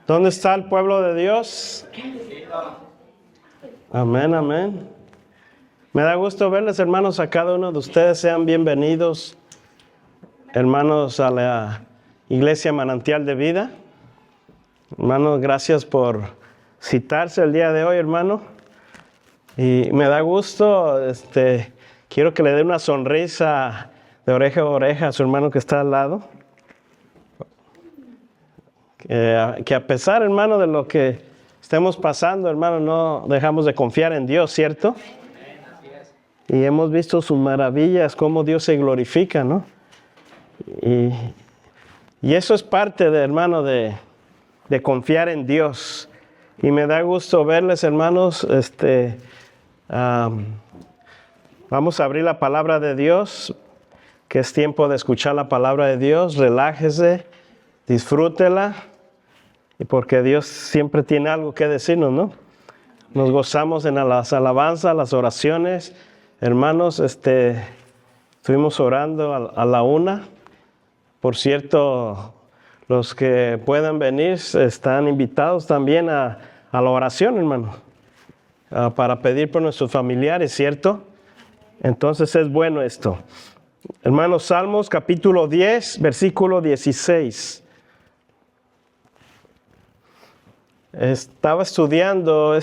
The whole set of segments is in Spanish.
¿Dónde está el pueblo de Dios? Amén, amén. Me da gusto verles, hermanos, a cada uno de ustedes. Sean bienvenidos, hermanos, a la Iglesia Manantial de Vida. Hermanos, gracias por citarse el día de hoy, hermano. Y me da gusto, quiero que le dé una sonrisa de oreja a oreja a su hermano que está al lado. Que a pesar, hermano, de lo que estemos pasando, hermano, no dejamos de confiar en Dios, ¿cierto? Y hemos visto sus maravillas, cómo Dios se glorifica, ¿no? Y eso es parte, hermano, de confiar en Dios. Y me da gusto verles, hermanos. Vamos a abrir la palabra de Dios, que es tiempo de escuchar la palabra de Dios. Relájese, disfrútela. Y porque Dios siempre tiene algo que decirnos, ¿no? Nos gozamos en las alabanzas, las oraciones. Hermanos, estuvimos orando a la 1:00. Por cierto, los que puedan venir están invitados también a la oración, hermano, para pedir por nuestros familiares, ¿cierto? Entonces es bueno esto. Hermanos, Salmos capítulo 10, versículo 16. Estaba estudiando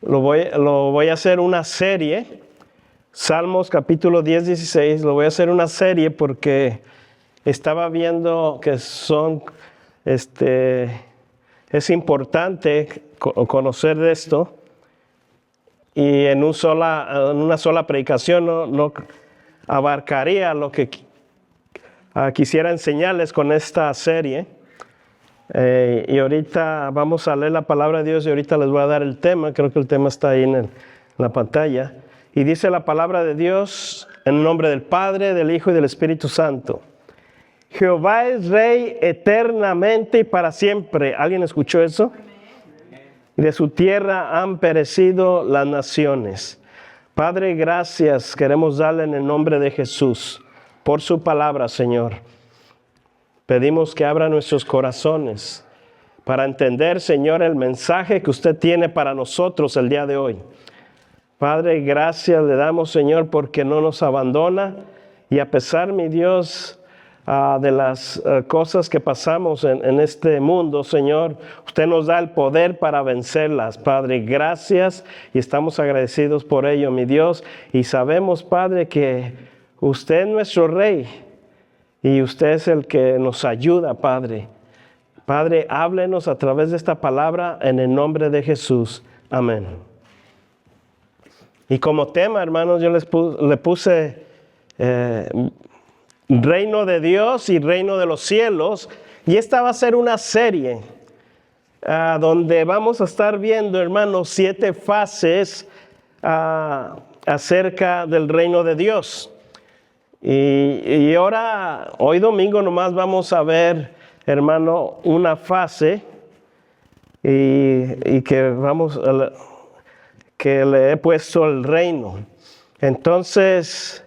lo voy a hacer una serie. Salmos capítulo 10, 16, lo voy a hacer una serie porque estaba viendo que es importante conocer de esto, y en una sola predicación no abarcaría lo que quisiera enseñarles con esta serie. Y ahorita vamos a leer la palabra de Dios y ahorita les voy a dar el tema. Creo que el tema está ahí en la pantalla. Y dice la palabra de Dios en el nombre del Padre, del Hijo y del Espíritu Santo. Jehová es Rey eternamente y para siempre. ¿Alguien escuchó eso? Y de su tierra han perecido las naciones. Padre, gracias queremos darle en el nombre de Jesús por su palabra, Señor. Pedimos que abra nuestros corazones para entender, Señor, el mensaje que usted tiene para nosotros el día de hoy. Padre, gracias le damos, Señor, porque no nos abandona, y a pesar, mi Dios, de las cosas que pasamos en este mundo, Señor, usted nos da el poder para vencerlas. Padre, gracias, y estamos agradecidos por ello, mi Dios, y sabemos, Padre, que usted es nuestro Rey y usted es el que nos ayuda, Padre. Padre, háblenos a través de esta palabra en el nombre de Jesús. Amén. Y como tema, hermanos, yo le puse Reino de Dios y Reino de los Cielos. Y esta va a ser una serie donde vamos a estar viendo, hermanos, 7 fases acerca del Reino de Dios. Y ahora, hoy domingo nomás vamos a ver, hermano, una fase y que le he puesto el reino. Entonces,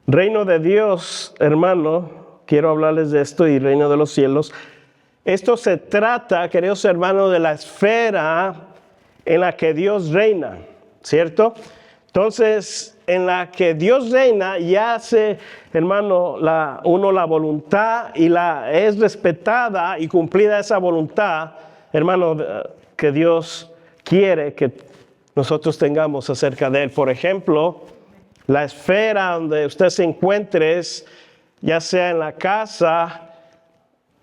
reino de Dios, hermano, quiero hablarles de esto, y reino de los cielos. Esto se trata, queridos hermanos, de la esfera en la que Dios reina, ¿cierto? Entonces, en la que Dios reina y hace, hermano, la voluntad, y es respetada y cumplida esa voluntad, hermano, que Dios quiere que nosotros tengamos acerca de Él. Por ejemplo, la esfera donde usted se encuentre, ya sea en la casa,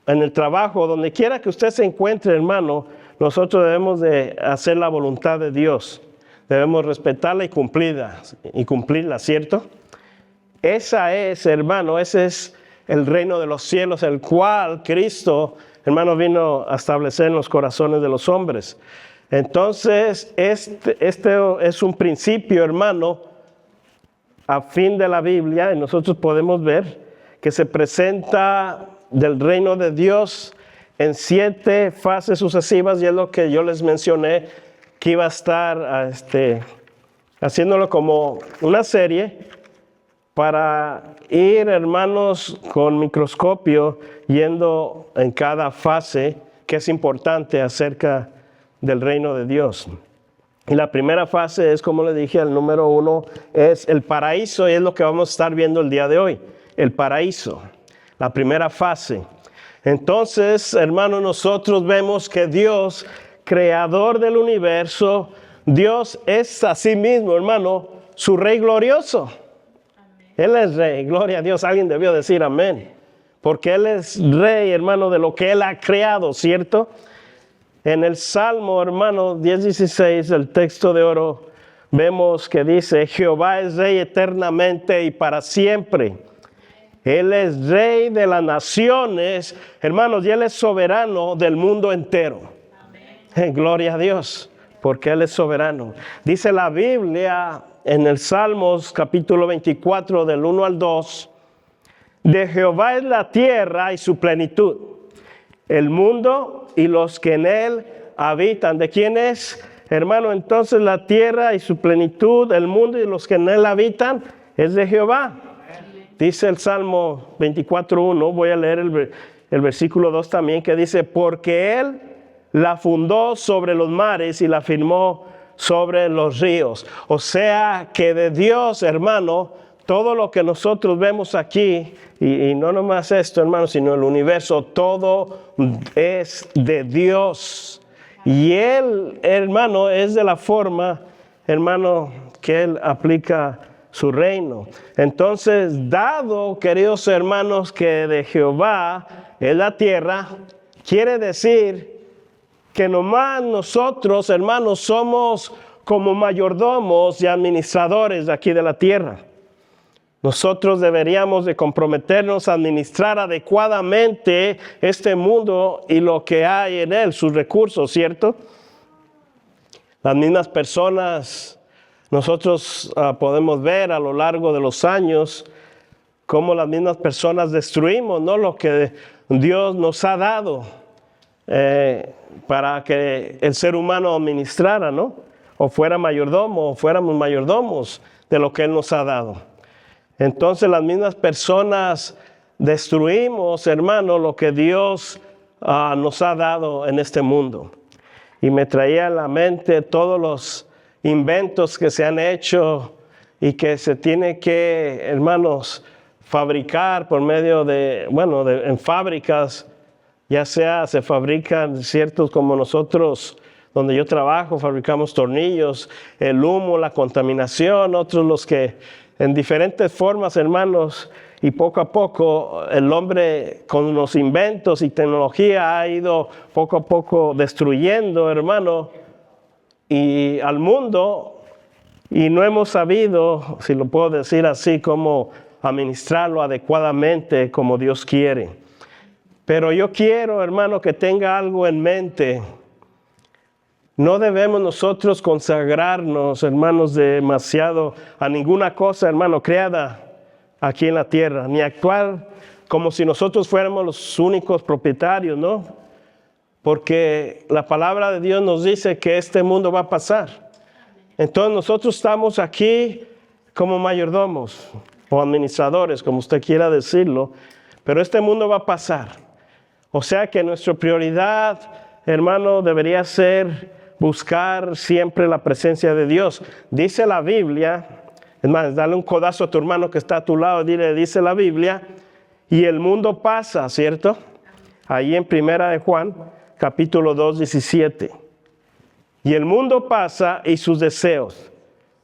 en el trabajo, donde quiera que usted se encuentre, hermano, nosotros debemos de hacer la voluntad de Dios. Debemos respetarla y cumplirla, ¿cierto? Ese es el reino de los cielos, el cual Cristo, hermano, vino a establecer en los corazones de los hombres. Entonces, este es un principio, hermano, a fin de la Biblia, y nosotros podemos ver que se presenta del reino de Dios en 7 fases sucesivas, y es lo que yo les mencioné, que iba a estar haciéndolo como una serie para ir, hermanos, con microscopio, yendo en cada fase que es importante acerca del reino de Dios. Y la primera fase es, como le dije, el número 1 es el paraíso, y es lo que vamos a estar viendo el día de hoy, el paraíso, la primera fase. Entonces, hermanos, nosotros vemos que Dios, creador del universo, Dios es a sí mismo, hermano, su Rey glorioso. Él es Rey, gloria a Dios. Alguien debió decir amén. Porque Él es Rey, hermano, de lo que Él ha creado, ¿cierto? En el Salmo, hermano, 10:16, el texto de oro, vemos que dice, Jehová es Rey eternamente y para siempre. Él es Rey de las naciones, hermanos, y Él es soberano del mundo entero. Gloria a Dios, porque Él es soberano. Dice la Biblia en el Salmos capítulo 24 del 1 al 2, de Jehová es la tierra y su plenitud, el mundo y los que en él habitan. ¿De quién es, hermano? Entonces la tierra y su plenitud, el mundo y los que en él habitan, es de Jehová. Dice el Salmo 24:1, voy a leer el versículo 2 también, que dice, porque Él la fundó sobre los mares y la firmó sobre los ríos. O sea que de Dios, hermano, todo lo que nosotros vemos aquí, y no nomás esto, hermano, sino el universo, todo es de Dios. Y Él, hermano, es de la forma, hermano, que Él aplica su reino. Entonces, dado, queridos hermanos, que de Jehová es la tierra, quiere decir que nomás nosotros, hermanos, somos como mayordomos y administradores de aquí de la tierra. Nosotros deberíamos de comprometernos a administrar adecuadamente este mundo y lo que hay en él, sus recursos, ¿cierto? Las mismas personas, nosotros podemos ver a lo largo de los años cómo las mismas personas destruimos, ¿no?, lo que Dios nos ha dado para que el ser humano administrara, ¿no? O fuera mayordomo, o fuéramos mayordomos de lo que Él nos ha dado. Entonces las mismas personas destruimos, hermano, lo que Dios nos ha dado en este mundo. Y me traía a la mente todos los inventos que se han hecho y que se tiene que, hermanos, fabricar por medio de, en fábricas, ya sea se fabrican ciertos como nosotros, donde yo trabajo, fabricamos tornillos, el humo, la contaminación, otros los que en diferentes formas, hermanos, y poco a poco el hombre con los inventos y tecnología ha ido poco a poco destruyendo, hermano, y al mundo, y no hemos sabido, si lo puedo decir así, cómo administrarlo adecuadamente como Dios quiere. Pero yo quiero, hermano, que tenga algo en mente. No debemos nosotros consagrarnos, hermanos, demasiado a ninguna cosa, hermano, creada aquí en la tierra, ni actuar como si nosotros fuéramos los únicos propietarios, ¿no? Porque la palabra de Dios nos dice que este mundo va a pasar. Entonces nosotros estamos aquí como mayordomos o administradores, como usted quiera decirlo, pero este mundo va a pasar. O sea que nuestra prioridad, hermano, debería ser buscar siempre la presencia de Dios. Dice la Biblia, es más, dale un codazo a tu hermano que está a tu lado, dile, dice la Biblia, y el mundo pasa, ¿cierto? Ahí en Primera de Juan, capítulo 2:17. Y el mundo pasa y sus deseos.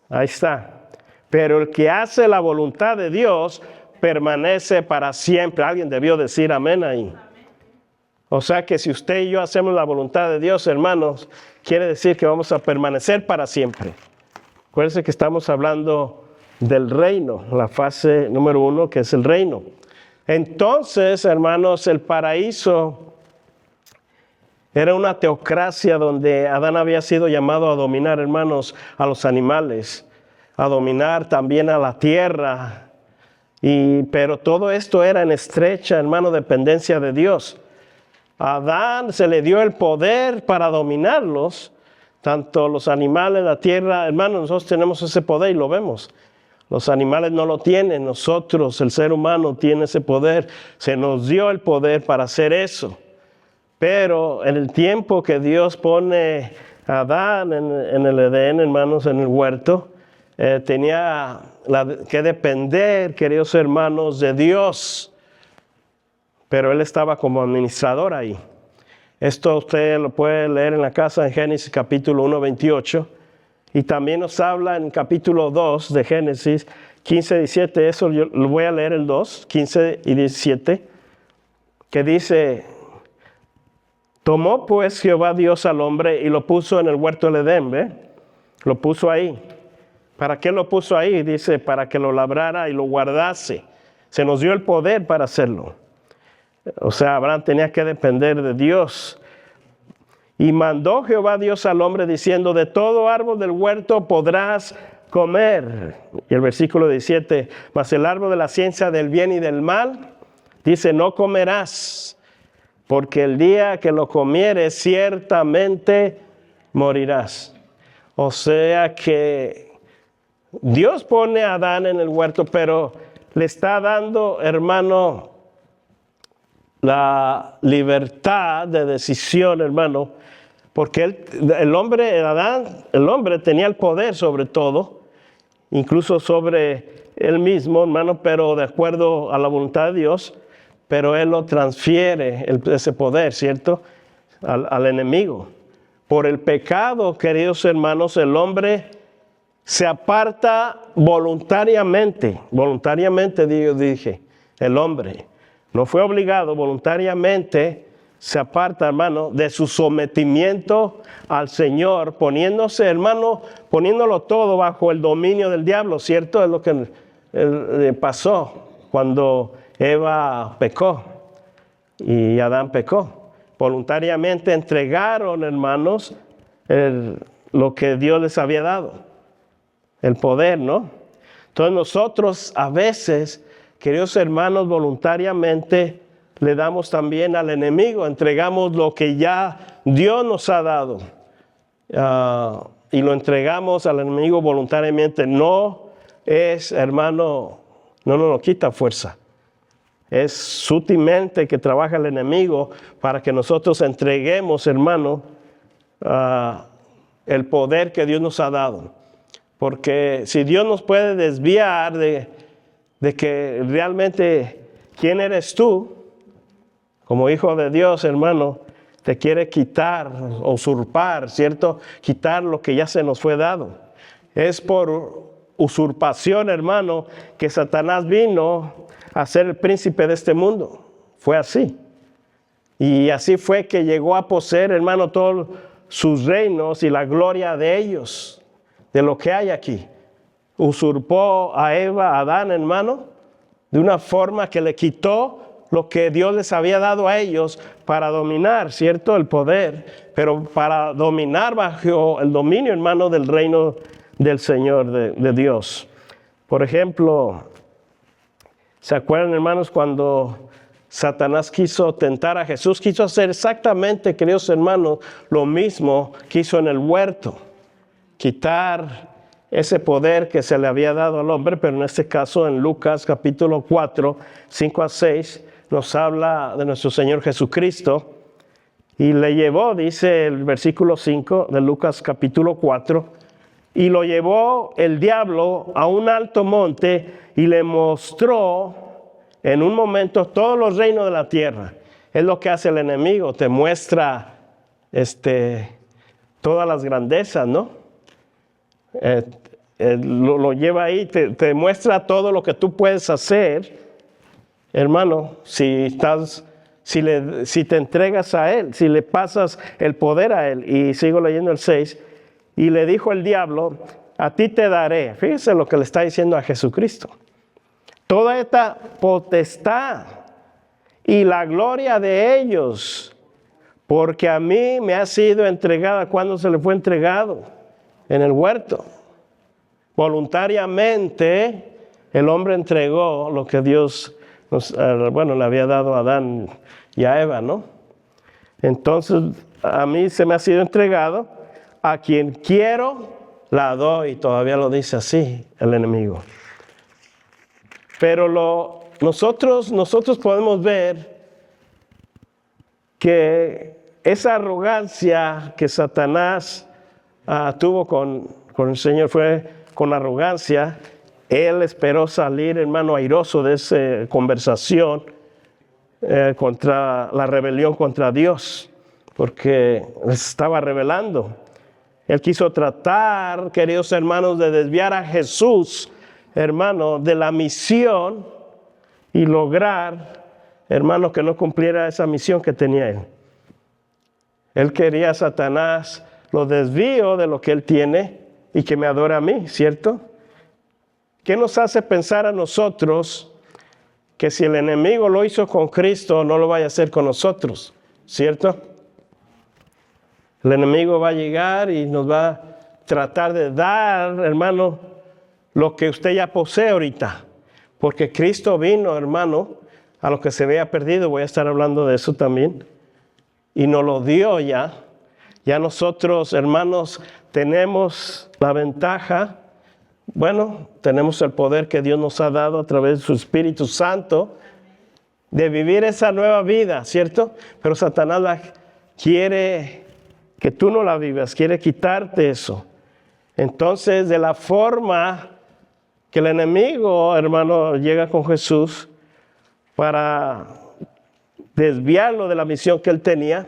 Ahí está. Pero el que hace la voluntad de Dios permanece para siempre. Alguien debió decir amén ahí. O sea que si usted y yo hacemos la voluntad de Dios, hermanos, quiere decir que vamos a permanecer para siempre. Acuérdense que estamos hablando del reino, la fase número 1, que es el reino. Entonces, hermanos, el paraíso era una teocracia donde Adán había sido llamado a dominar, hermanos, a los animales, a dominar también a la tierra. Pero todo esto era en estrecha, hermano, dependencia de Dios. A Adán se le dio el poder para dominarlos, tanto los animales, la tierra. Hermanos, nosotros tenemos ese poder y lo vemos. Los animales no lo tienen, nosotros, el ser humano, tiene ese poder. Se nos dio el poder para hacer eso. Pero en el tiempo que Dios pone a Adán en el Edén, hermanos, en el huerto, tenía que depender, queridos hermanos, de Dios. Pero él estaba como administrador ahí. Esto usted lo puede leer en la casa en Génesis capítulo 1, 28. Y también nos habla en capítulo 2 de Génesis 15, 17. Eso yo lo voy a leer el 2, 15 y 17. Que dice: tomó pues Jehová Dios al hombre y lo puso en el huerto del Edén, ¿ve? Lo puso ahí. ¿Para qué lo puso ahí? Dice, para que lo labrara y lo guardase. Se nos dio el poder para hacerlo. O sea, Abraham tenía que depender de Dios. Y mandó Jehová Dios al hombre diciendo: de todo árbol del huerto podrás comer. Y el versículo 17, mas el árbol de la ciencia del bien y del mal, dice, no comerás, porque el día que lo comieres ciertamente morirás. O sea que Dios pone a Adán en el huerto, pero le está dando, hermano, la libertad de decisión, hermano, porque el hombre, Adán, el hombre tenía el poder sobre todo, incluso sobre él mismo, hermano, pero de acuerdo a la voluntad de Dios, pero él lo transfiere, ese poder, ¿cierto?, al enemigo. Por el pecado, queridos hermanos, el hombre se aparta voluntariamente, yo dije, el hombre. No fue obligado, voluntariamente se aparta, hermano, de su sometimiento al Señor, poniéndose, hermano, poniéndolo todo bajo el dominio del diablo, ¿cierto? Es lo que pasó cuando Eva pecó y Adán pecó. Voluntariamente entregaron, hermanos, lo que Dios les había dado, el poder, ¿no? Entonces nosotros a veces, queridos hermanos, voluntariamente le damos también al enemigo, entregamos lo que ya Dios nos ha dado y lo entregamos al enemigo voluntariamente. No es, hermano, no nos lo quita fuerza. Es sutilmente que trabaja el enemigo para que nosotros entreguemos, hermano, el poder que Dios nos ha dado. Porque si Dios nos puede desviar de que realmente quién eres tú, como hijo de Dios, hermano, te quiere quitar, usurpar, ¿cierto? Quitar lo que ya se nos fue dado. Es por usurpación, hermano, que Satanás vino a ser el príncipe de este mundo. Fue así. Y así fue que llegó a poseer, hermano, todos sus reinos y la gloria de ellos, de lo que hay aquí. Usurpó a Eva, a Adán, hermano, de una forma que le quitó lo que Dios les había dado a ellos para dominar, ¿cierto? El poder, pero para dominar bajo el dominio, hermano, del reino del Señor, de Dios. Por ejemplo, ¿se acuerdan, hermanos, cuando Satanás quiso tentar a Jesús? Quiso hacer exactamente, queridos hermanos, lo mismo que hizo en el huerto. Quitar ese poder que se le había dado al hombre, pero en este caso en Lucas capítulo 4, 5 a 6, nos habla de nuestro Señor Jesucristo. Y le llevó, dice el versículo 5 de Lucas capítulo 4, y lo llevó el diablo a un alto monte y le mostró en un momento todos los reinos de la tierra. Es lo que hace el enemigo, te muestra todas las grandezas, ¿no? Lo lleva ahí, te muestra todo lo que tú puedes hacer, hermano, si te entregas a él, si le pasas el poder a él. Y sigo leyendo el 6, y le dijo el diablo: a ti te daré. Fíjese lo que le está diciendo a Jesucristo: toda esta potestad y la gloria de ellos, porque a mí me ha sido entregada. ¿Cuándo se le fue entregado? En el huerto. Voluntariamente el hombre entregó lo que Dios le había dado a Adán y a Eva, ¿no? Entonces a mí se me ha sido entregado, a quien quiero la doy. Todavía lo dice así el enemigo. Pero nosotros podemos ver que esa arrogancia que Satanás tuvo con el Señor fue con arrogancia. Él esperó salir, hermano, airoso de esa conversación contra la rebelión contra Dios, porque les estaba rebelando. Él quiso tratar, queridos hermanos, de desviar a Jesús, hermano, de la misión y lograr, hermano, que no cumpliera esa misión que tenía él. Él quería, Satanás, lo desvío de lo que él tiene y que me adore a mí, ¿cierto? ¿Qué nos hace pensar a nosotros que si el enemigo lo hizo con Cristo, no lo vaya a hacer con nosotros, ¿cierto? El enemigo va a llegar y nos va a tratar de dar, hermano, lo que usted ya posee ahorita. Porque Cristo vino, hermano, a lo que se había perdido. Voy a estar hablando de eso también. Y nos lo dio ya. Ya nosotros, hermanos, tenemos la ventaja. Bueno, tenemos el poder que Dios nos ha dado a través de su Espíritu Santo de vivir esa nueva vida, ¿cierto? Pero Satanás quiere que tú no la vivas, quiere quitarte eso. Entonces, de la forma que el enemigo, hermano, llega con Jesús para desviarlo de la misión que él tenía,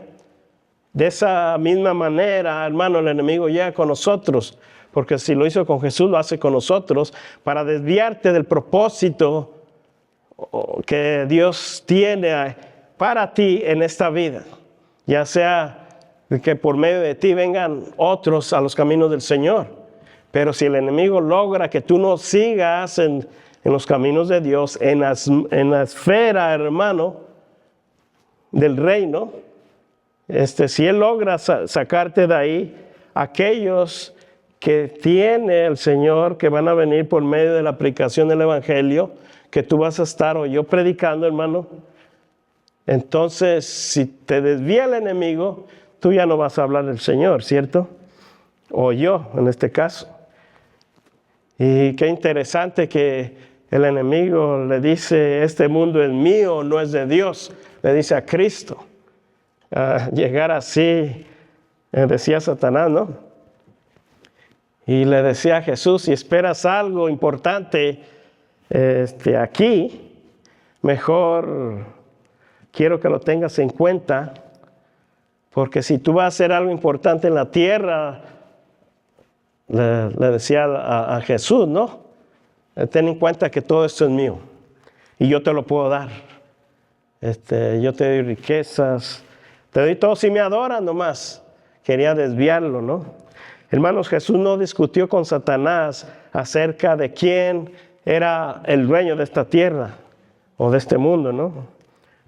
de esa misma manera, hermano, el enemigo llega con nosotros, porque si lo hizo con Jesús, lo hace con nosotros, para desviarte del propósito que Dios tiene para ti en esta vida, ya sea que por medio de ti vengan otros a los caminos del Señor. Pero si el enemigo logra que tú no sigas en los caminos de Dios, en la esfera, hermano, del reino, si él logra sacarte de ahí, aquellos que tiene el Señor, que van a venir por medio de la aplicación del Evangelio, que tú vas a estar o yo predicando, hermano, entonces si te desvía el enemigo, tú ya no vas a hablar del Señor, ¿cierto? O yo, en este caso. Y qué interesante que el enemigo le dice, este mundo es mío, no es de Dios. Le dice a Cristo. Llegar así, decía Satanás, ¿no? Y le decía a Jesús, si esperas algo importante aquí, mejor quiero que lo tengas en cuenta. Porque si tú vas a hacer algo importante en la tierra, le decía a Jesús, ¿no? Ten en cuenta que todo esto es mío y yo te lo puedo dar. Yo te doy riquezas, te doy todo si me adoran nomás. Quería desviarlo, ¿no? Hermanos, Jesús no discutió con Satanás acerca de quién era el dueño de esta tierra o de este mundo, ¿no?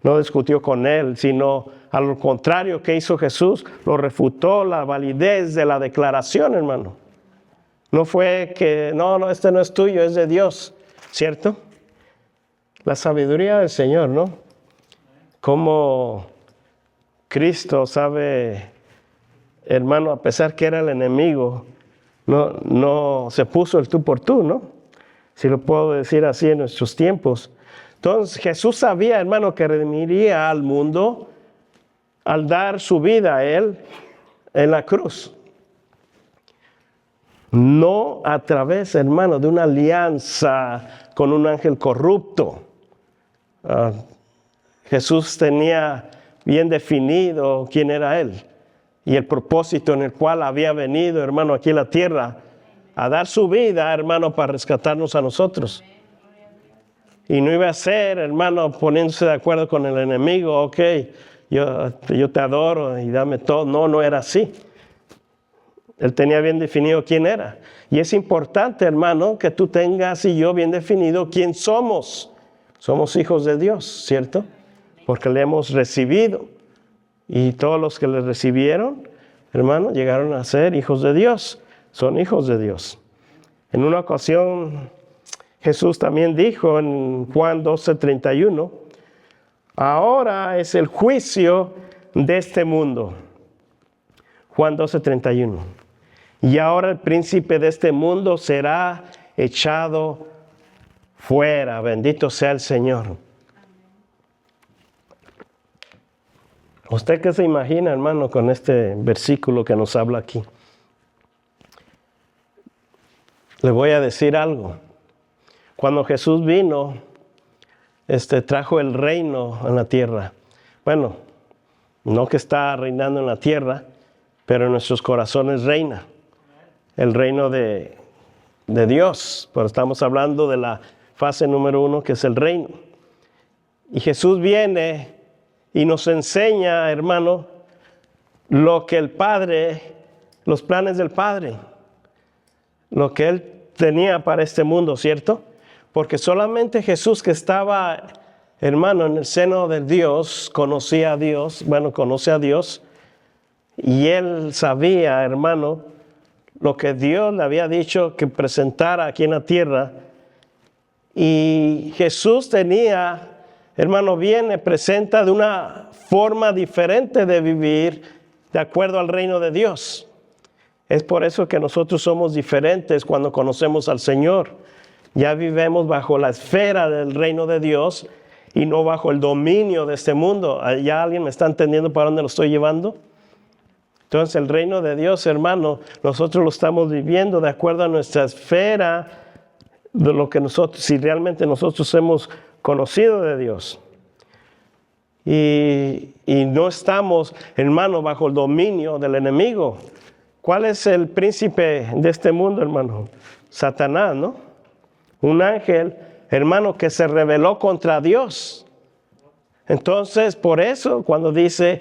No discutió con él, sino a lo contrario que hizo Jesús, lo refutó la validez de la declaración, hermano. No fue que, no, este no es tuyo, es de Dios, ¿cierto? La sabiduría del Señor, ¿no? Como Cristo sabe, hermano, a pesar que era el enemigo, no se puso el tú por tú, ¿no? Si lo puedo decir así en nuestros tiempos. Entonces Jesús sabía, hermano, que redimiría al mundo al dar su vida a él en la cruz. No a través, hermano, de una alianza con un ángel corrupto. Jesús tenía bien definido quién era él y el propósito en el cual había venido, hermano, aquí a la tierra a dar su vida, hermano, para rescatarnos a nosotros. Y no iba a ser, hermano, poniéndose de acuerdo con el enemigo, ok, yo te adoro y dame todo. No era así. Él tenía bien definido quién era. Y es importante, hermano, que tú tengas y yo bien definido quién somos. Somos hijos de Dios, ¿cierto? Porque le hemos recibido. Y todos los que le recibieron, hermano, llegaron a ser hijos de Dios. Son hijos de Dios. En una ocasión, Jesús también dijo en Juan 12:31, ahora es el juicio de este mundo. Juan 12:31. Y ahora el príncipe de este mundo será echado fuera. Bendito sea el Señor. ¿Usted qué se imagina, hermano, con este versículo que nos habla aquí? Le voy a decir algo. Cuando Jesús vino, trajo el reino en la tierra. Bueno, no que está reinando en la tierra, pero en nuestros corazones reina. El reino de Dios. Pero estamos hablando de la fase número 1, que es el reino. Y Jesús viene y nos enseña, hermano, lo que el Padre, los planes del Padre, lo que Él tenía para este mundo, ¿cierto? Porque solamente Jesús, que estaba, hermano, en el seno de Dios, conoce a Dios, y Él sabía, hermano, lo que Dios le había dicho que presentara aquí en la tierra. Y Jesús tenía, hermano, presenta de una forma diferente de vivir de acuerdo al reino de Dios. Es por eso que nosotros somos diferentes cuando conocemos al Señor. Ya vivimos bajo la esfera del reino de Dios y no bajo el dominio de este mundo. ¿Ya alguien me está entendiendo para dónde lo estoy llevando? Entonces el reino de Dios, hermano, nosotros lo estamos viviendo de acuerdo a nuestra esfera de lo que nosotros, si realmente nosotros hemos conocido de Dios. Y no estamos, hermano, bajo el dominio del enemigo. ¿Cuál es el príncipe de este mundo, hermano? Satanás, ¿no? Un ángel, hermano, que se rebeló contra Dios. Entonces, por eso, cuando dice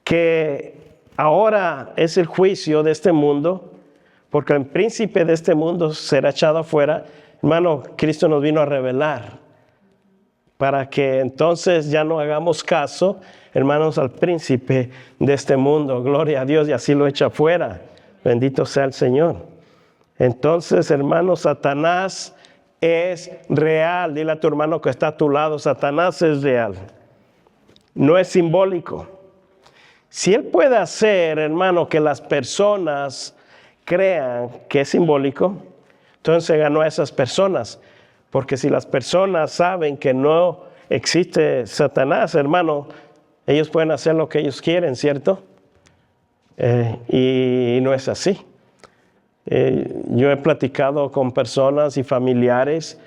que ahora es el juicio de este mundo, porque el príncipe de este mundo será echado afuera, hermano, Cristo nos vino a revelar, para que entonces ya no hagamos caso, hermanos, al príncipe de este mundo. Gloria a Dios, y así lo echa fuera. Bendito sea el Señor. Entonces, hermano, Satanás es real. Dile a tu hermano que está a tu lado, Satanás es real. No es simbólico. Si él puede hacer, hermano, que las personas crean que es simbólico, entonces ganó a esas personas. Porque si las personas saben que no existe Satanás, hermano, ellos pueden hacer lo que ellos quieren, ¿cierto? Y no es así. Yo he platicado con personas y familiares,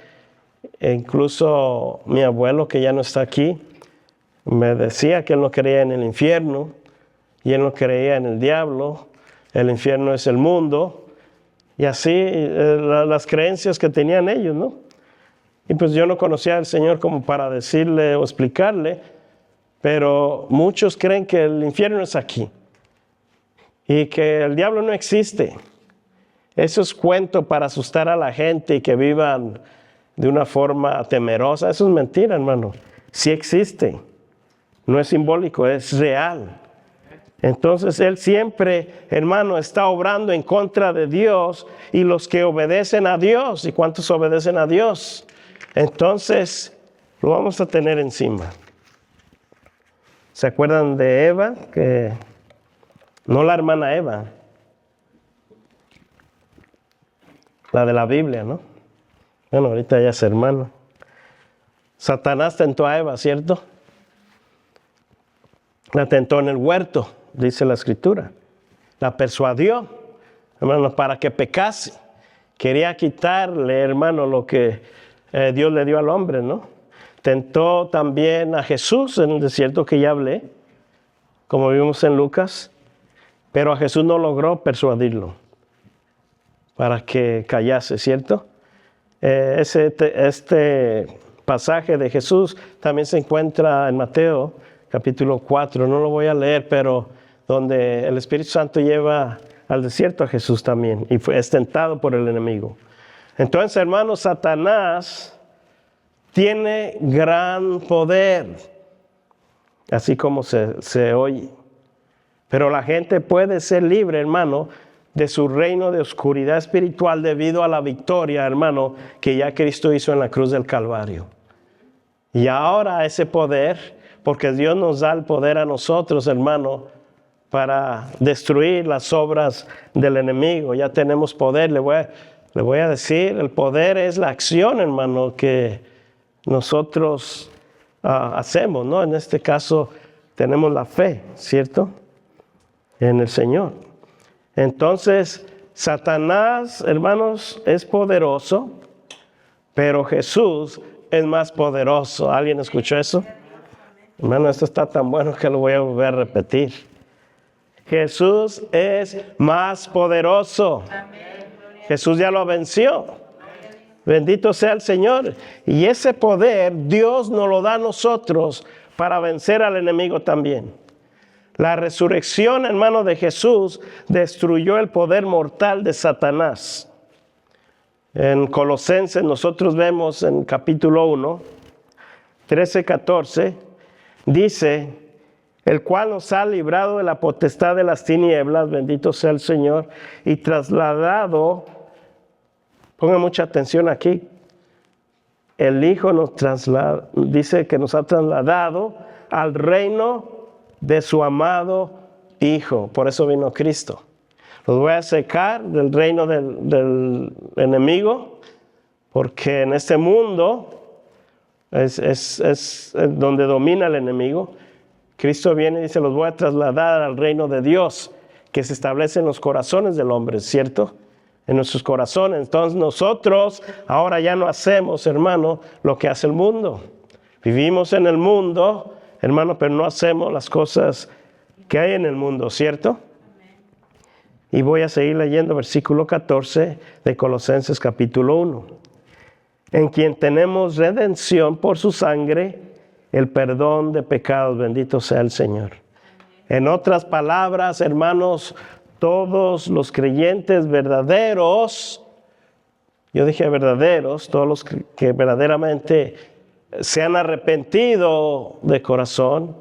incluso mi abuelo, que ya no está aquí, me decía que él no creía en el infierno y él no creía en el diablo. El infierno es el mundo, y así las creencias que tenían ellos, ¿no? Y pues yo no conocía al Señor como para decirle o explicarle, pero muchos creen que el infierno es aquí y que el diablo no existe. Eso es cuento para asustar a la gente y que vivan de una forma temerosa. Eso es mentira, hermano. Sí existe. No es simbólico, es real. Entonces Él siempre, hermano, está obrando en contra de Dios y los que obedecen a Dios. ¿Y cuántos obedecen a Dios? Entonces lo vamos a tener encima. ¿Se acuerdan de Eva? Que no la hermana Eva, la de la Biblia, ¿no? Bueno, ahorita ya es hermano. Satanás tentó a Eva, ¿cierto? La tentó en el huerto, dice la Escritura. La persuadió, hermano, para que pecase. Quería quitarle, hermano, lo que Dios le dio al hombre, ¿no? Tentó también a Jesús en el desierto, que ya hablé, como vimos en Lucas, pero a Jesús no logró persuadirlo para que callase, ¿cierto? Este pasaje de Jesús también se encuentra en Mateo capítulo 4, no lo voy a leer, pero donde el Espíritu Santo lleva al desierto a Jesús también y es tentado por el enemigo. Entonces, hermanos, Satanás tiene gran poder, así como se oye. Pero la gente puede ser libre, hermano, de su reino de oscuridad espiritual debido a la victoria, hermano, que ya Cristo hizo en la cruz del Calvario. Y ahora ese poder, porque Dios nos da el poder a nosotros, hermano, para destruir las obras del enemigo. Ya tenemos poder. Le voy a decir, el poder es la acción, hermano, que nosotros hacemos, ¿no? En este caso tenemos la fe, ¿cierto? En el Señor. Entonces, Satanás, hermanos, es poderoso, pero Jesús es más poderoso. ¿Alguien escuchó eso? Hermano, esto está tan bueno que lo voy a volver a repetir. Jesús es más poderoso. Jesús ya lo venció. Bendito sea el Señor. Y ese poder Dios nos lo da a nosotros para vencer al enemigo también. La resurrección, hermano, de Jesús destruyó el poder mortal de Satanás. En Colosenses nosotros vemos en capítulo 1, 13-14, dice, el cual nos ha librado de la potestad de las tinieblas, bendito sea el Señor, y trasladado, pongan mucha atención aquí, el Hijo dice que nos ha trasladado al reino de su amado Hijo. Por eso vino Cristo. Los voy a sacar del reino del enemigo, porque en este mundo es donde domina el enemigo. Cristo viene y dice, los voy a trasladar al reino de Dios, que se establece en los corazones del hombre, ¿cierto? En nuestros corazones. Entonces nosotros ahora ya no hacemos, hermano, lo que hace el mundo. Vivimos en el mundo, hermano, pero no hacemos las cosas que hay en el mundo, ¿cierto? Y voy a seguir leyendo versículo 14 de Colosenses capítulo 1. En quien tenemos redención por su sangre, el perdón de pecados, bendito sea el Señor. En otras palabras, hermanos, todos los creyentes verdaderos, yo dije verdaderos, todos los que verdaderamente se han arrepentido de corazón,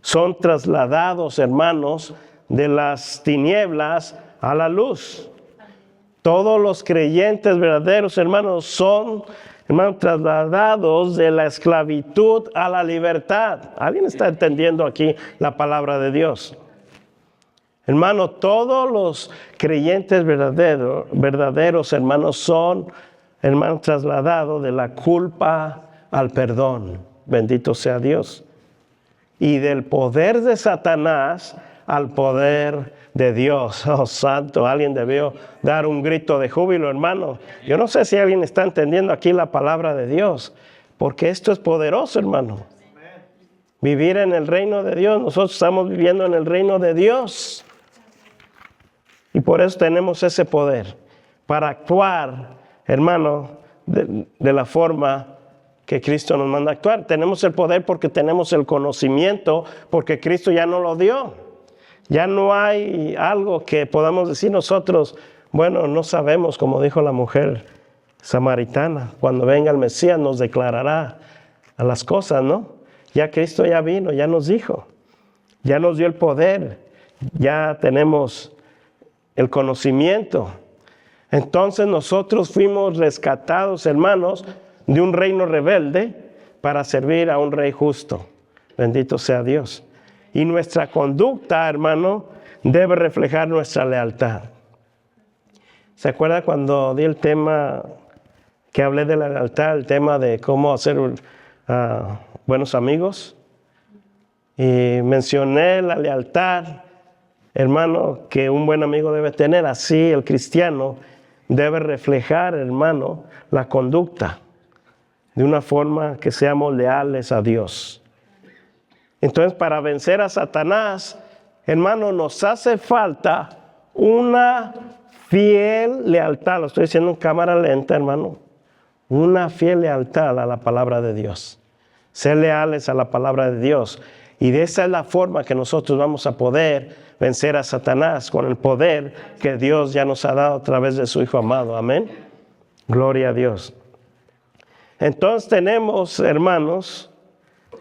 son trasladados, hermanos, de las tinieblas a la luz. Todos los creyentes verdaderos, hermanos, son, hermanos, trasladados de la esclavitud a la libertad. ¿Alguien está entendiendo aquí la palabra de Dios? Hermano, todos los creyentes verdaderos, hermanos, son, hermanos, trasladados de la culpa al perdón. Bendito sea Dios. Y del poder de Satanás al poder de Dios. Oh, santo, alguien debió dar un grito de júbilo, hermano. Yo no sé si alguien está entendiendo aquí la palabra de Dios, porque esto es poderoso, hermano. Vivir en el reino de Dios. Nosotros estamos viviendo en el reino de Dios. Y por eso tenemos ese poder para actuar, hermano, de la forma que Cristo nos manda a actuar. Tenemos el poder porque tenemos el conocimiento, porque Cristo ya nos lo dio. Ya no hay algo que podamos decir nosotros, bueno, no sabemos, como dijo la mujer samaritana. Cuando venga el Mesías nos declarará a las cosas, ¿no? Ya Cristo ya vino, ya nos dijo, ya nos dio el poder, ya tenemos el conocimiento. Entonces nosotros fuimos rescatados, hermanos, de un reino rebelde para servir a un rey justo. Bendito sea Dios. Y nuestra conducta, hermano, debe reflejar nuestra lealtad. ¿Se acuerda cuando di el tema que hablé de la lealtad, el tema de cómo hacer buenos amigos? Y mencioné la lealtad, hermano, que un buen amigo debe tener. Así el cristiano debe reflejar, hermano, la conducta de una forma que seamos leales a Dios. Entonces, para vencer a Satanás, hermano, nos hace falta una fiel lealtad. Lo estoy diciendo en cámara lenta, hermano. Una fiel lealtad a la palabra de Dios. Ser leales a la palabra de Dios. Y de esa es la forma que nosotros vamos a poder vencer a Satanás, con el poder que Dios ya nos ha dado a través de su Hijo amado. Amén. Gloria a Dios. Entonces tenemos, hermanos,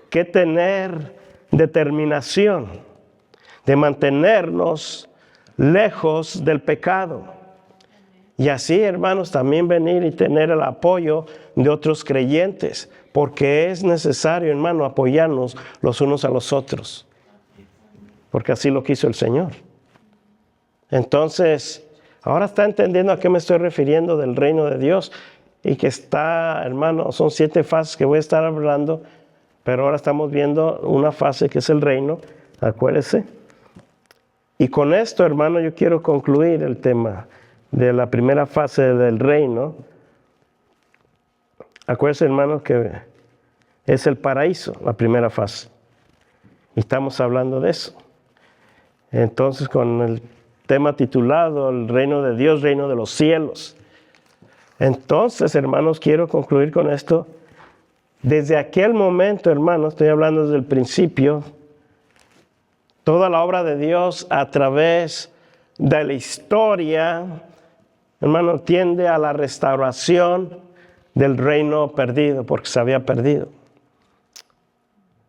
que tener determinación de mantenernos lejos del pecado. Y así, hermanos, también venir y tener el apoyo de otros creyentes, porque es necesario, hermano, apoyarnos los unos a los otros, porque así lo quiso el Señor. Entonces, Ahora está entendiendo a qué me estoy refiriendo del reino de Dios y que está, hermano, son 7 fases que voy a estar hablando, pero ahora estamos viendo una fase que es el reino, acuérdese. Y con esto, hermano, yo quiero concluir el tema de la primera fase del reino. Acuérdense, hermano, que es el paraíso, la primera fase. Y estamos hablando de eso. Entonces, con el tema titulado El reino de Dios, reino de los cielos. Entonces, hermanos, quiero concluir con esto. Desde aquel momento, hermanos, estoy hablando desde el principio, toda la obra de Dios a través de la historia, hermano, tiende a la restauración del reino perdido, porque se había perdido.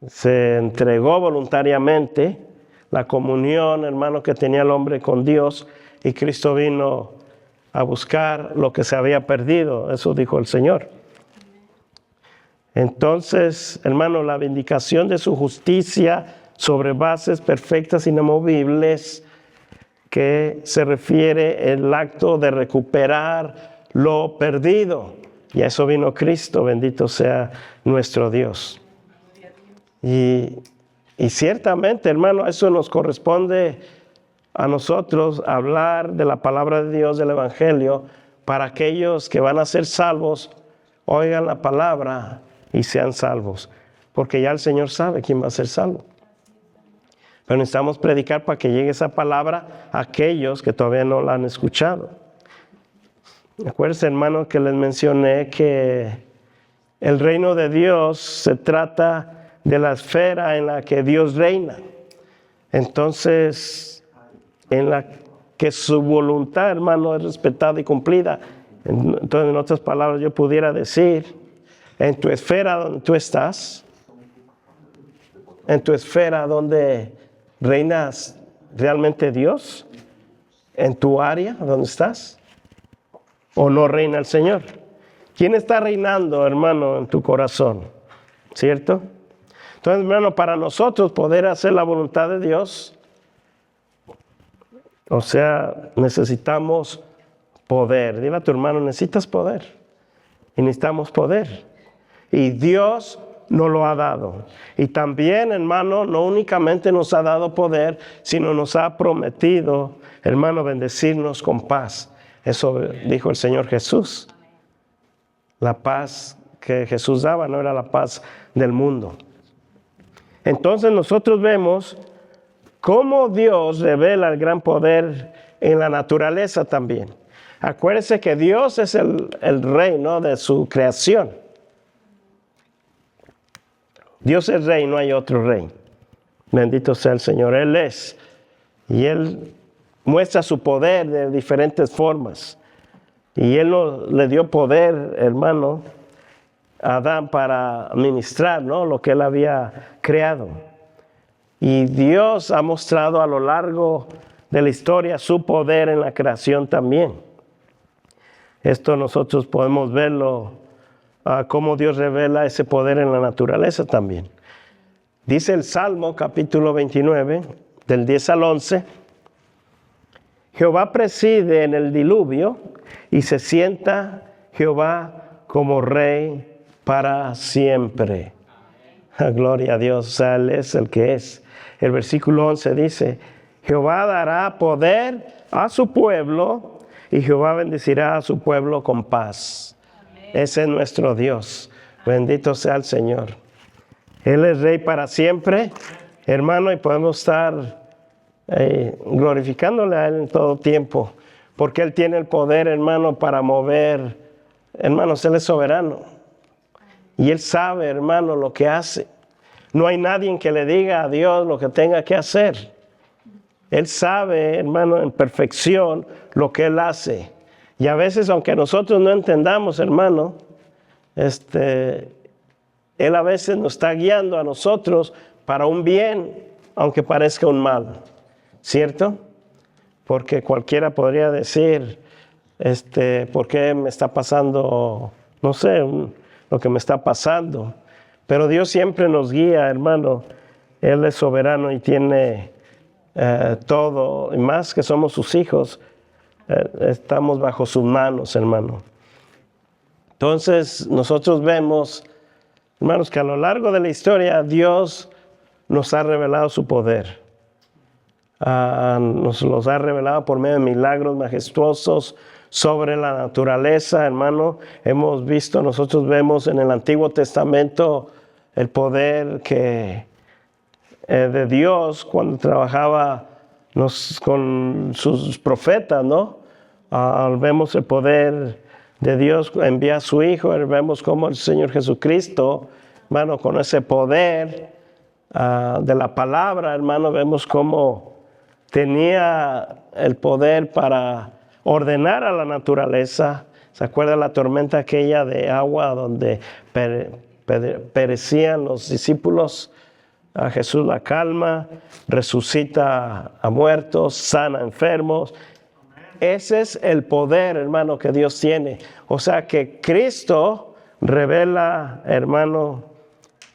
Se entregó voluntariamente la comunión, hermano, que tenía el hombre con Dios, y Cristo vino a buscar lo que se había perdido. Eso dijo el Señor. Entonces, hermano, la vindicación de su justicia sobre bases perfectas, inamovibles, que se refiere al acto de recuperar lo perdido. Y a eso vino Cristo, bendito sea nuestro Dios. Y ciertamente, hermano, eso nos corresponde a nosotros hablar de la palabra de Dios, del Evangelio, para aquellos que van a ser salvos, oigan la palabra y sean salvos. Porque ya el Señor sabe quién va a ser salvo. Pero necesitamos predicar para que llegue esa palabra a aquellos que todavía no la han escuchado. Acuérdense, hermano, que les mencioné que el reino de Dios se trata de la esfera en la que Dios reina. Entonces, en la que su voluntad, hermano, es respetada y cumplida. Entonces, en otras palabras, yo pudiera decir, en tu esfera donde tú estás, en tu esfera donde reinas realmente Dios, en tu área donde estás, o no reina el Señor. ¿Quién está reinando, hermano, en tu corazón? ¿Cierto? Entonces, hermano, para nosotros poder hacer la voluntad de Dios, o sea, necesitamos poder. Dile a tu hermano, necesitas poder. Y necesitamos poder. Y Dios nos lo ha dado. Y también, hermano, no únicamente nos ha dado poder, sino nos ha prometido, hermano, bendecirnos con paz. Eso dijo el Señor Jesús. La paz que Jesús daba no era la paz del mundo. Entonces nosotros vemos cómo Dios revela el gran poder en la naturaleza también. Acuérdense que Dios es el rey, ¿no?, de su creación. Dios es rey, no hay otro rey. Bendito sea el Señor, Él es. Y Él muestra su poder de diferentes formas. Y Él le dio poder, hermano, a Adán para administrar, ¿no?, lo que Él había creado. Y Dios ha mostrado a lo largo de la historia su poder en la creación también. Esto nosotros podemos verlo, cómo Dios revela ese poder en la naturaleza también. Dice el Salmo capítulo 29, del 10 al 11, Jehová preside en el diluvio y se sienta Jehová como rey para siempre. Gloria a Dios, o sea, Él es el que es. El versículo 11 dice, Jehová dará poder a su pueblo y Jehová bendecirá a su pueblo con paz. Amén. Ese es nuestro Dios. Bendito sea el Señor. Él es rey para siempre, hermano, y podemos estar glorificándole a Él en todo tiempo, porque Él tiene el poder, hermano, para mover. Hermanos, Él es soberano. Y Él sabe, hermano, lo que hace. No hay nadie que le diga a Dios lo que tenga que hacer. Él sabe, hermano, en perfección lo que Él hace. Y a veces, aunque nosotros no entendamos, hermano, Él a veces nos está guiando a nosotros para un bien, aunque parezca un mal. ¿Cierto? Porque cualquiera podría decir, ¿por qué me está pasando, no sé, lo que me está pasando? Pero Dios siempre nos guía, hermano. Él es soberano y tiene todo, y más que somos sus hijos, estamos bajo sus manos, hermano. Entonces, nosotros vemos, hermanos, que a lo largo de la historia Dios nos ha revelado su poder. Nos los ha revelado por medio de milagros majestuosos sobre la naturaleza, hermano. Nosotros vemos en el Antiguo Testamento el poder de Dios cuando trabajaba con sus profetas, ¿no? Vemos el poder de Dios, envía a su Hijo, vemos cómo el Señor Jesucristo, hermano, con ese poder de la palabra, hermano, vemos cómo tenía el poder para ordenar a la naturaleza. ¿Se acuerda la tormenta aquella de agua donde perecían los discípulos? A Jesús la calma, resucita a muertos, sana a enfermos. Ese es el poder, hermano, que Dios tiene. O sea que Cristo revela, hermano,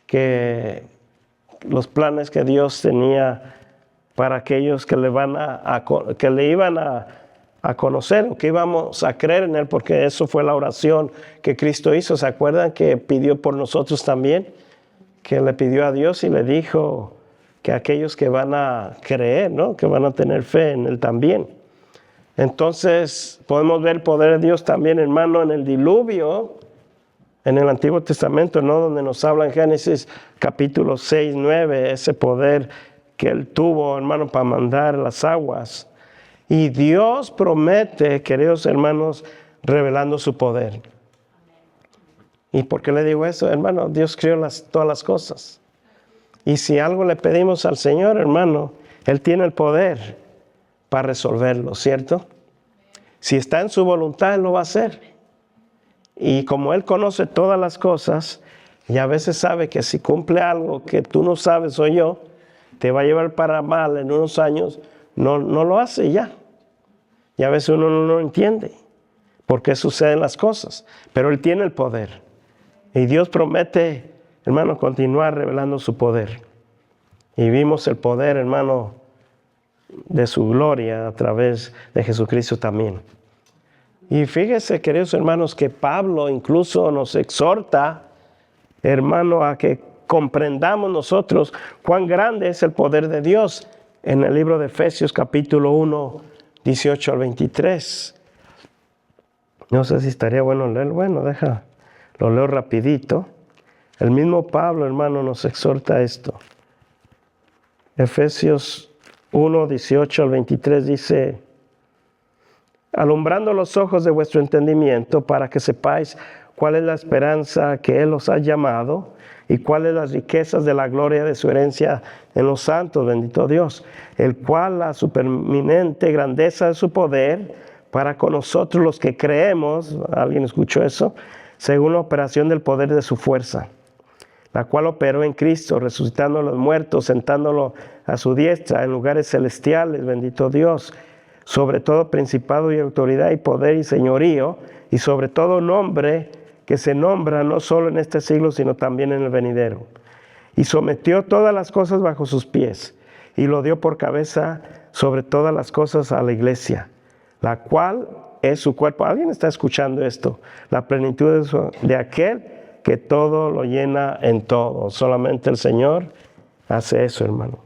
que los planes que Dios tenía para aquellos que le iban a conocer o que íbamos a creer en Él, porque eso fue la oración que Cristo hizo. ¿Se acuerdan que pidió por nosotros también? Que le pidió a Dios y le dijo que aquellos que van a creer, ¿no? Que van a tener fe en Él también. Entonces podemos ver el poder de Dios también, hermano, en el diluvio, en el Antiguo Testamento, ¿no? Donde nos habla en Génesis capítulo 6, 9, ese poder que Él tuvo, hermano, para mandar las aguas. Y Dios promete, queridos hermanos, revelando su poder. ¿Y por qué le digo eso, hermano? Dios creó todas las cosas. Y si algo le pedimos al Señor, hermano, Él tiene el poder para resolverlo, ¿cierto? Si está en su voluntad, Él lo va a hacer. Y como Él conoce todas las cosas, y a veces sabe que si cumple algo que tú no sabes o yo, te va a llevar para mal en unos años, no lo hace ya. Y a veces uno no lo entiende por qué suceden las cosas. Pero Él tiene el poder. Y Dios promete, hermano, continuar revelando su poder. Y vimos el poder, hermano, de su gloria a través de Jesucristo también. Y fíjese, queridos hermanos, que Pablo incluso nos exhorta, hermano, a que comprendamos nosotros cuán grande es el poder de Dios en el libro de Efesios capítulo 1, 18 al 23. No sé si estaría bueno leerlo. Bueno, lo leo rapidito. El mismo Pablo, hermano, nos exhorta a esto. Efesios 1, 18 al 23 dice: alumbrando los ojos de vuestro entendimiento para que sepáis cuál es la esperanza que Él os ha llamado y cuáles las riquezas de la gloria de su herencia en los santos, bendito Dios, el cual la supereminente grandeza de su poder para con nosotros los que creemos, ¿alguien escuchó eso? Según la operación del poder de su fuerza, la cual operó en Cristo, resucitando a los muertos, sentándolo a su diestra en lugares celestiales, bendito Dios, sobre todo principado y autoridad y poder y señorío, y sobre todo nombre que se nombra no solo en este siglo, sino también en el venidero. Y sometió todas las cosas bajo sus pies, y lo dio por cabeza sobre todas las cosas a la iglesia, la cual es su cuerpo. ¿Alguien está escuchando esto? La plenitud de aquel que todo lo llena en todo. Solamente el Señor hace eso, hermano.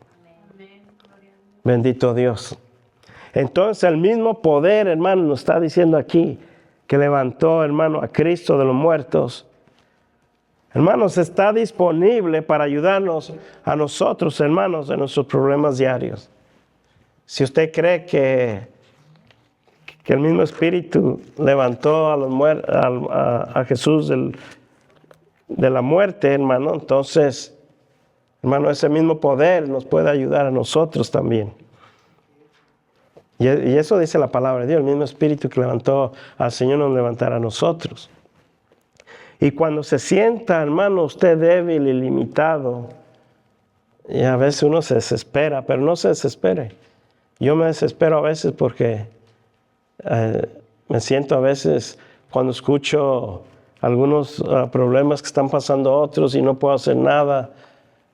Bendito Dios. Entonces el mismo poder, hermano, nos está diciendo aquí, que levantó, hermano, a Cristo de los muertos. Hermanos, está disponible para ayudarnos a nosotros, hermanos, en nuestros problemas diarios. Si usted cree que el mismo Espíritu levantó a Jesús de la muerte, hermano, entonces, hermano, ese mismo poder nos puede ayudar a nosotros también. Y eso dice la palabra de Dios, el mismo Espíritu que levantó al Señor nos levantará a nosotros. Y cuando se sienta, hermano, usted débil y limitado, y a veces uno se desespera, pero no se desespere. Yo me desespero a veces porque me siento a veces cuando escucho algunos problemas que están pasando a otros y no puedo hacer nada,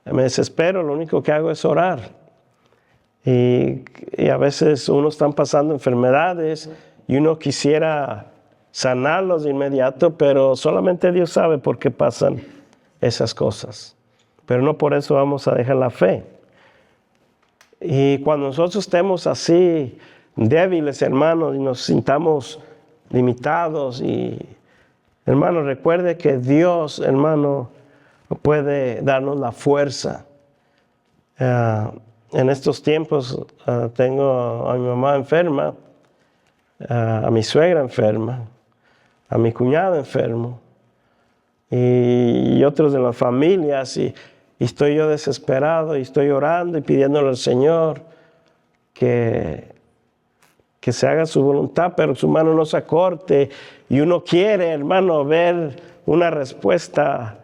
me desespero, lo único que hago es orar. Y a veces uno están pasando enfermedades y uno quisiera sanarlos de inmediato, pero solamente Dios sabe por qué pasan esas cosas. Pero no por eso vamos a dejar la fe. Y cuando nosotros estemos así débiles, hermanos, y nos sintamos limitados, y hermano, recuerde que Dios, hermano, puede darnos la fuerza. En estos tiempos tengo a mi mamá enferma, a mi suegra enferma, a mi cuñado enfermo, y otros de las familias, y estoy yo desesperado, y estoy orando y pidiéndole al Señor que se haga su voluntad, pero su mano no se acorte, y uno quiere, hermano, ver una respuesta,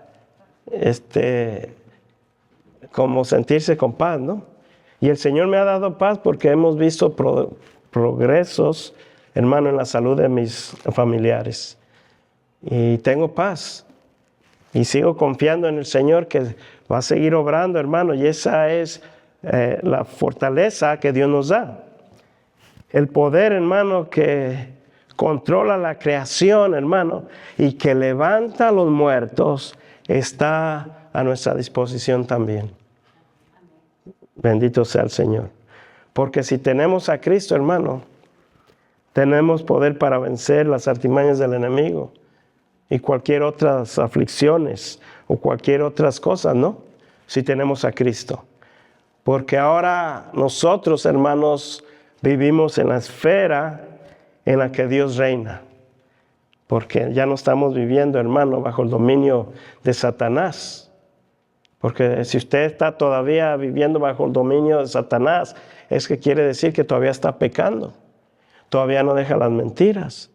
como sentirse con paz, ¿no? Y el Señor me ha dado paz porque hemos visto progresos, hermano, en la salud de mis familiares. Y tengo paz. Y sigo confiando en el Señor que va a seguir obrando, hermano. Y esa es la fortaleza que Dios nos da. El poder, hermano, que controla la creación, hermano, y que levanta a los muertos, está a nuestra disposición también. Bendito sea el Señor. Porque si tenemos a Cristo, hermano, tenemos poder para vencer las artimañas del enemigo y cualquier otras aflicciones o cualquier otras cosas, ¿no? Si tenemos a Cristo. Porque ahora nosotros, hermanos, vivimos en la esfera en la que Dios reina. Porque ya no estamos viviendo, hermano, bajo el dominio de Satanás. Porque si usted está todavía viviendo bajo el dominio de Satanás, es que quiere decir que todavía está pecando. Todavía no deja las mentiras.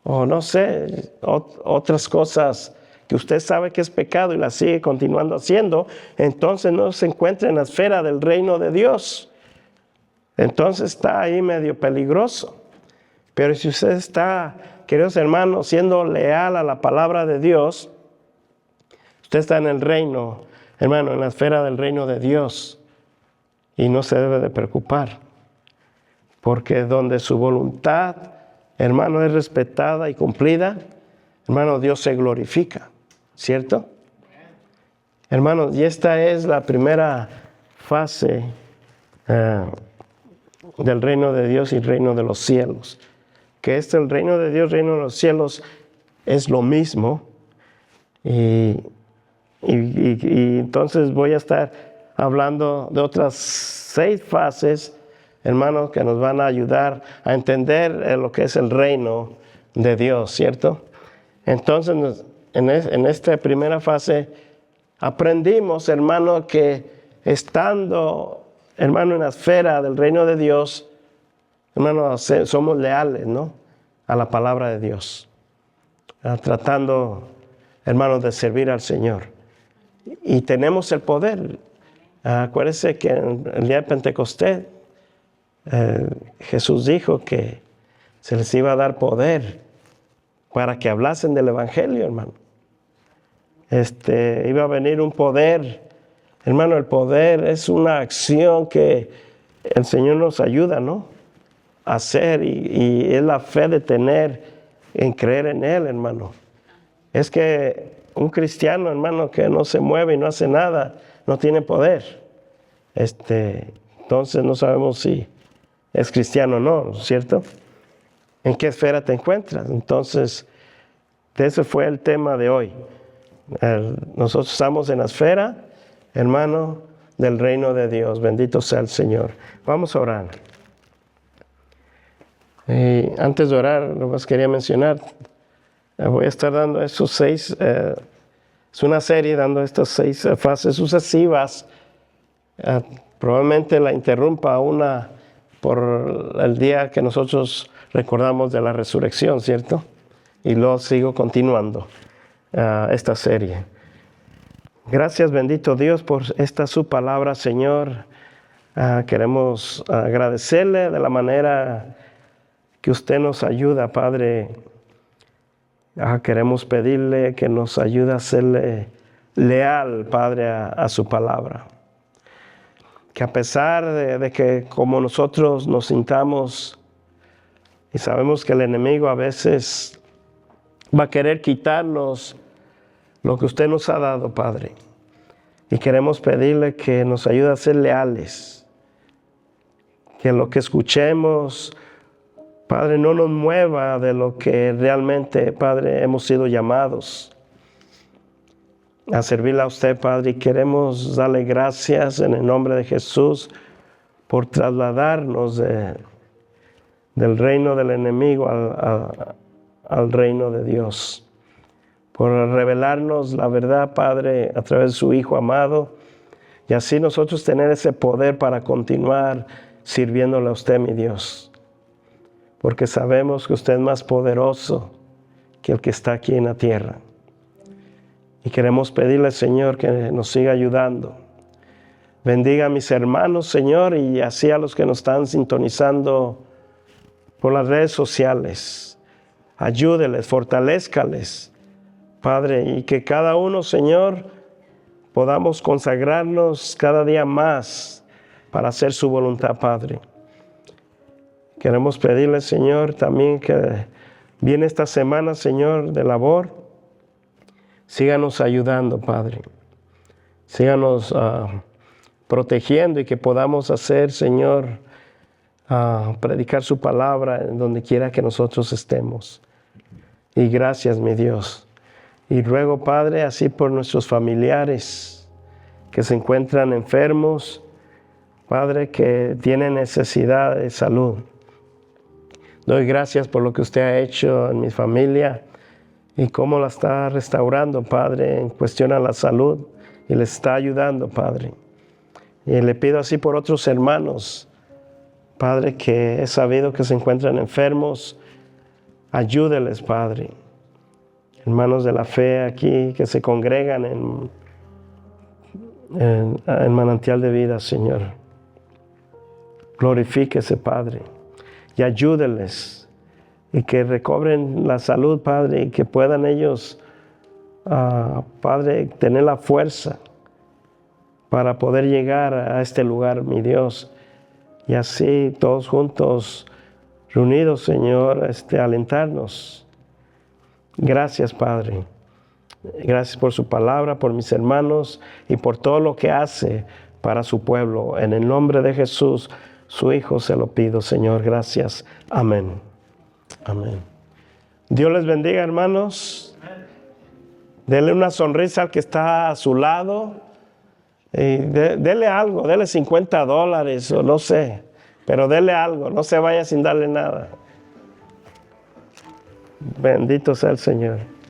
O no sé, otras cosas que usted sabe que es pecado y las sigue continuando haciendo, entonces no se encuentra en la esfera del reino de Dios. Entonces está ahí medio peligroso. Pero si usted está, queridos hermanos, siendo leal a la palabra de Dios, usted está en el reino, hermano, en la esfera del reino de Dios, y no se debe de preocupar, porque donde su voluntad, hermano, es respetada y cumplida, hermano, Dios se glorifica, ¿cierto? Hermanos, y esta es la primera fase del reino de Dios y reino de los cielos. Que el reino de Dios, reino de los cielos, es lo mismo. Y entonces voy a estar hablando de otras 6 fases, hermanos, que nos van a ayudar a entender lo que es el reino de Dios, ¿cierto? Entonces, en esta primera fase, aprendimos, hermano, que estando, hermano, en la esfera del reino de Dios, hermano, somos leales, ¿no? A la palabra de Dios, tratando, hermano, de servir al Señor. Y tenemos el poder. Acuérdense que en el día de Pentecostés, Jesús dijo que se les iba a dar poder para que hablasen del Evangelio, hermano. Iba a venir un poder. Hermano, el poder es una acción que el Señor nos ayuda, ¿no? A hacer, y es la fe de tener en creer en Él, hermano. Es que un cristiano, hermano, que no se mueve y no hace nada, no tiene poder. Entonces no sabemos si es cristiano o no, ¿cierto? ¿En qué esfera te encuentras? Entonces, ese fue el tema de hoy. Nosotros estamos en la esfera, hermano, del reino de Dios. Bendito sea el Señor. Vamos a orar. Antes de orar, lo que quería mencionar, voy a estar dando esos 6, es una serie dando estas 6 fases sucesivas. Probablemente la interrumpa una por el día que nosotros recordamos de la resurrección, ¿cierto? Y luego sigo continuando esta serie. Gracias, bendito Dios, por esta su palabra, Señor. Queremos agradecerle de la manera que usted nos ayuda, Padre. Queremos pedirle que nos ayude a serle leal, Padre, a su palabra. Que a pesar de que como nosotros nos sintamos Y sabemos que el enemigo a veces va a querer quitarnos lo que usted nos ha dado, Padre. Y queremos pedirle que nos ayude a ser leales. Que lo que escuchemos, Padre, no nos mueva de lo que realmente, Padre, hemos sido llamados a servirle a usted, Padre. Y queremos darle gracias en el nombre de Jesús por trasladarnos del reino del enemigo al reino de Dios. Por revelarnos la verdad, Padre, a través de su Hijo amado. Y así nosotros tener ese poder para continuar sirviéndole a usted, mi Dios. Porque sabemos que usted es más poderoso que el que está aquí en la tierra. Y queremos pedirle, Señor, que nos siga ayudando. Bendiga a mis hermanos, Señor, y así a los que nos están sintonizando por las redes sociales. Ayúdeles, fortalézcales, Padre, y que cada uno, Señor, podamos consagrarnos cada día más para hacer su voluntad, Padre. Queremos pedirle, Señor, también que viene esta semana, Señor, de labor. Síganos ayudando, Padre. Síganos protegiendo y que podamos hacer, Señor, predicar su palabra en donde quiera que nosotros estemos. Y gracias, mi Dios. Y ruego, Padre, así por nuestros familiares que se encuentran enfermos, Padre, que tienen necesidad de salud. Doy gracias por lo que usted ha hecho en mi familia y cómo la está restaurando, Padre, en cuestión a la salud, y les está ayudando, Padre. Y le pido así por otros hermanos, Padre, que he sabido que se encuentran enfermos. Ayúdeles, Padre. Hermanos de la fe aquí que se congregan en manantial de vida, Señor. Glorifíquese, Padre, y ayúdeles. Y que recobren la salud, Padre, y que puedan ellos, Padre, tener la fuerza para poder llegar a este lugar, mi Dios. Y así todos juntos, reunidos, Señor, alentarnos. Gracias, Padre. Gracias por su palabra, por mis hermanos y por todo lo que hace para su pueblo. En el nombre de Jesús, su Hijo, se lo pido, Señor. Gracias. Amén. Amén. Dios les bendiga, hermanos. Dele una sonrisa al que está a su lado. Y dele algo, dele $50 o no sé. Pero dele algo, no se vaya sin darle nada. Bendito sea el Señor.